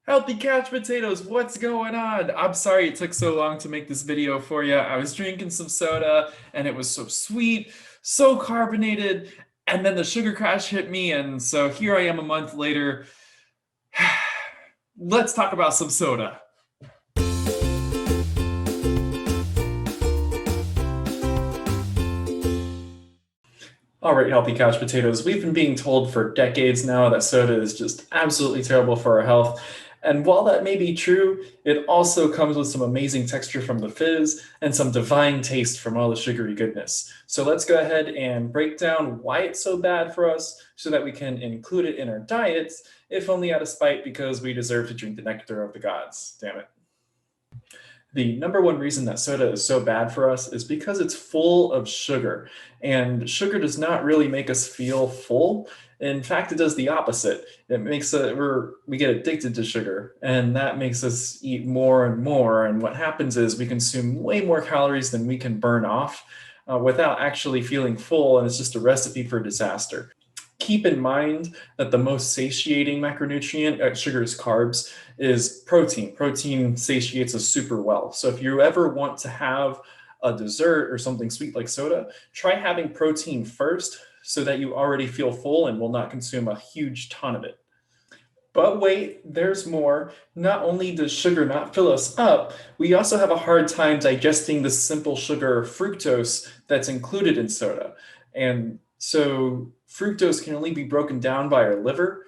Healthy couch potatoes, what's going on? I'm sorry it took so long to make this video for you. I was drinking some soda and it was so sweet, so carbonated, and then the sugar crash hit me, and so here I am a month later. Let's talk about some soda. All right, healthy couch potatoes. We've been being told for decades now that soda is just absolutely terrible for our health. And while that may be true, it also comes with some amazing texture from the fizz and some divine taste from all the sugary goodness. So let's go ahead and break down why it's so bad for us so that we can include it in our diets, if only out of spite because we deserve to drink the nectar of the gods. Damn it. The number one reason that soda is so bad for us is because it's full of sugar. And sugar does not really make us feel full. In fact, it does the opposite. It makes we get addicted to sugar, and that makes us eat more and more. And what happens is we consume way more calories than we can burn off without actually feeling full, and it's just a recipe for disaster. Keep in mind that the most satiating macronutrient, sugar is carbs, is protein. Protein satiates us super well. So if you ever want to have a dessert or something sweet like soda, try having protein first so that you already feel full and will not consume a huge ton of it. But wait, there's more. Not only does sugar not fill us up, we also have a hard time digesting the simple sugar fructose that's included in soda. And so fructose can only be broken down by our liver.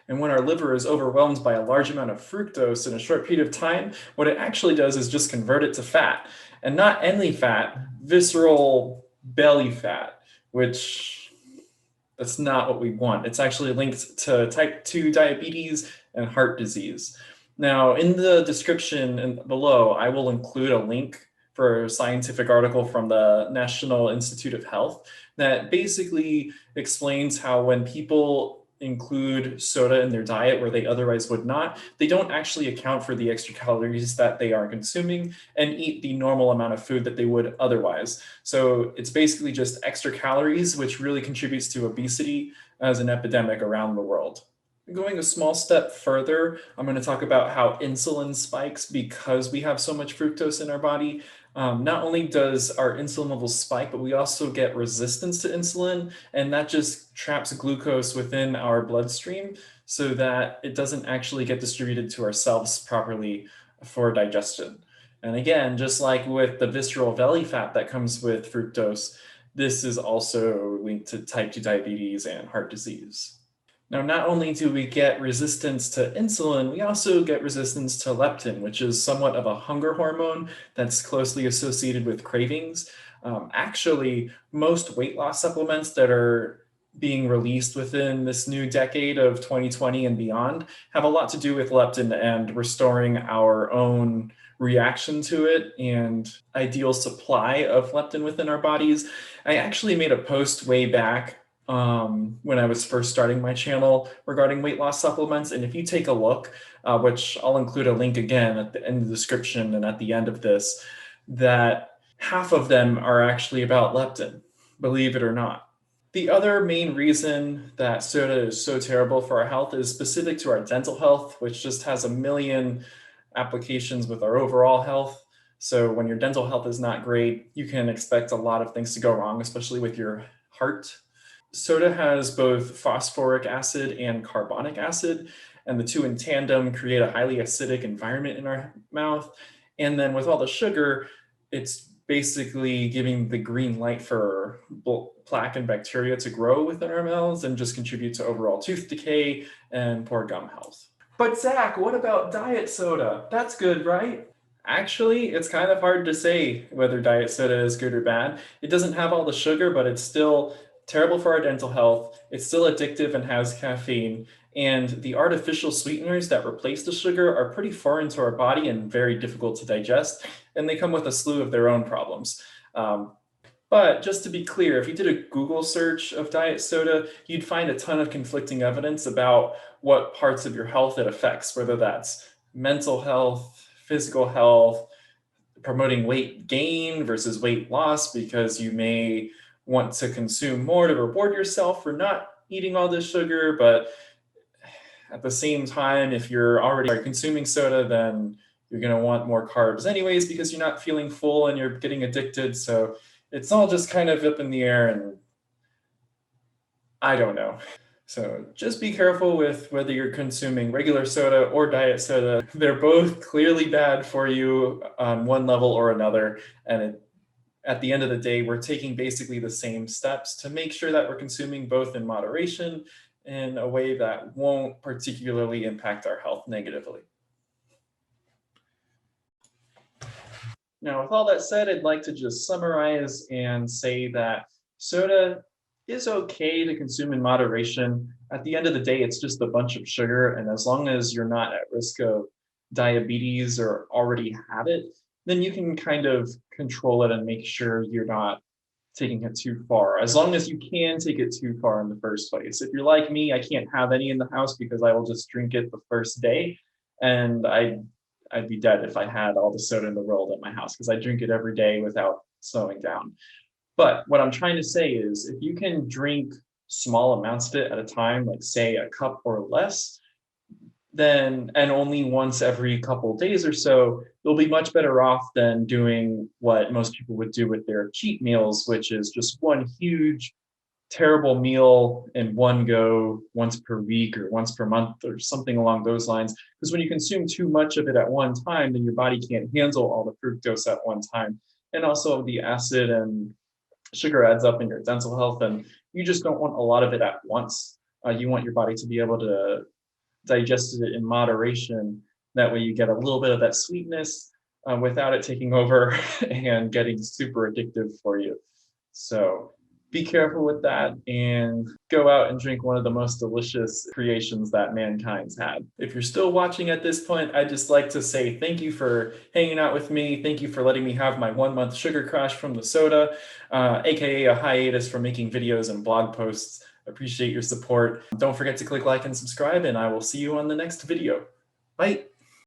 And when our liver is overwhelmed by a large amount of fructose in a short period of time, what it actually does is just convert it to fat. And not any fat, visceral belly fat, which that's not what we want. It's actually linked to type 2 diabetes and heart disease. Now, in the description below, I will include a link for a scientific article from the National Institute of Health that basically explains how when people include soda in their diet where they otherwise would not, they don't actually account for the extra calories that they are consuming and eat the normal amount of food that they would otherwise. So it's basically just extra calories, which really contributes to obesity as an epidemic around the world. Going a small step further, I'm going to talk about how insulin spikes because we have so much fructose in our body. Not only does our insulin levels spike, but we also get resistance to insulin, and that just traps glucose within our bloodstream so that it doesn't actually get distributed to our cells properly for digestion. And again, just like with the visceral belly fat that comes with fructose, this is also linked to type 2 diabetes and heart disease. Now, not only do we get resistance to insulin, we also get resistance to leptin, which is somewhat of a hunger hormone that's closely associated with cravings. Actually, most weight loss supplements that are being released within this new decade of 2020 and beyond have a lot to do with leptin and restoring our own reaction to it and ideal supply of leptin within our bodies. I actually made a post way back when I was first starting my channel regarding weight loss supplements. And if you take a look, which I'll include a link again at the end of the description and at the end of this, that half of them are actually about leptin, believe it or not. The other main reason that soda is so terrible for our health is specific to our dental health, which just has a million applications with our overall health. So when your dental health is not great, you can expect a lot of things to go wrong, especially with your heart. Soda has both phosphoric acid and carbonic acid, and the two in tandem create a highly acidic environment in our mouth. And then with all the sugar, it's basically giving the green light for plaque and bacteria to grow within our mouths and just contribute to overall tooth decay and poor gum health. But Zach, what about diet soda? That's good, right? Actually, it's kind of hard to say whether diet soda is good or bad. It doesn't have all the sugar, but it's still terrible for our dental health. It's still addictive and has caffeine. And the artificial sweeteners that replace the sugar are pretty foreign to our body and very difficult to digest. And they come with a slew of their own problems. But just to be clear, if you did a Google search of diet soda, you'd find a ton of conflicting evidence about what parts of your health it affects, whether that's mental health, physical health, promoting weight gain versus weight loss because you may want to consume more to reward yourself for not eating all this sugar. But at the same time, if you're already consuming soda, then you're going to want more carbs anyways because you're not feeling full and you're getting addicted. So it's all just kind of up in the air, and I don't know. So just be careful with whether you're consuming regular soda or diet soda. They're both clearly bad for you on one level or another. And at the end of the day, we're taking basically the same steps to make sure that we're consuming both in moderation in a way that won't particularly impact our health negatively. Now, with all that said, I'd like to just summarize and say that soda is okay to consume in moderation. At the end of the day, it's just a bunch of sugar. And as long as you're not at risk of diabetes or already have it, then you can kind of control it and make sure you're not taking it too far, as long as you can take it too far in the first place. If you're like me, I can't have any in the house because I will just drink it the first day. And I'd be dead if I had all the soda in the world at my house because I drink it every day without slowing down. But what I'm trying to say is if you can drink small amounts of it at a time, like say a cup or less, then and only once every couple of days or so, you'll be much better off than doing what most people would do with their cheat meals, which is just one huge terrible meal in one go once per week or once per month or something along those lines. Because when you consume too much of it at one time, then your body can't handle all the fructose at one time. And also the acid and sugar adds up in your dental health, and you just don't want a lot of it at once. You want your body to be able to digest it in moderation. That way you get a little bit of that sweetness without it taking over and getting super addictive for you. So be careful with that and go out and drink one of the most delicious creations that mankind's had. If you're still watching at this point, I'd just like to say thank you for hanging out with me. Thank you for letting me have my 1 month sugar crash from the soda, aka a hiatus from making videos and blog posts. Appreciate your support. Don't forget to click like and subscribe, and I will see you on the next video. Bye.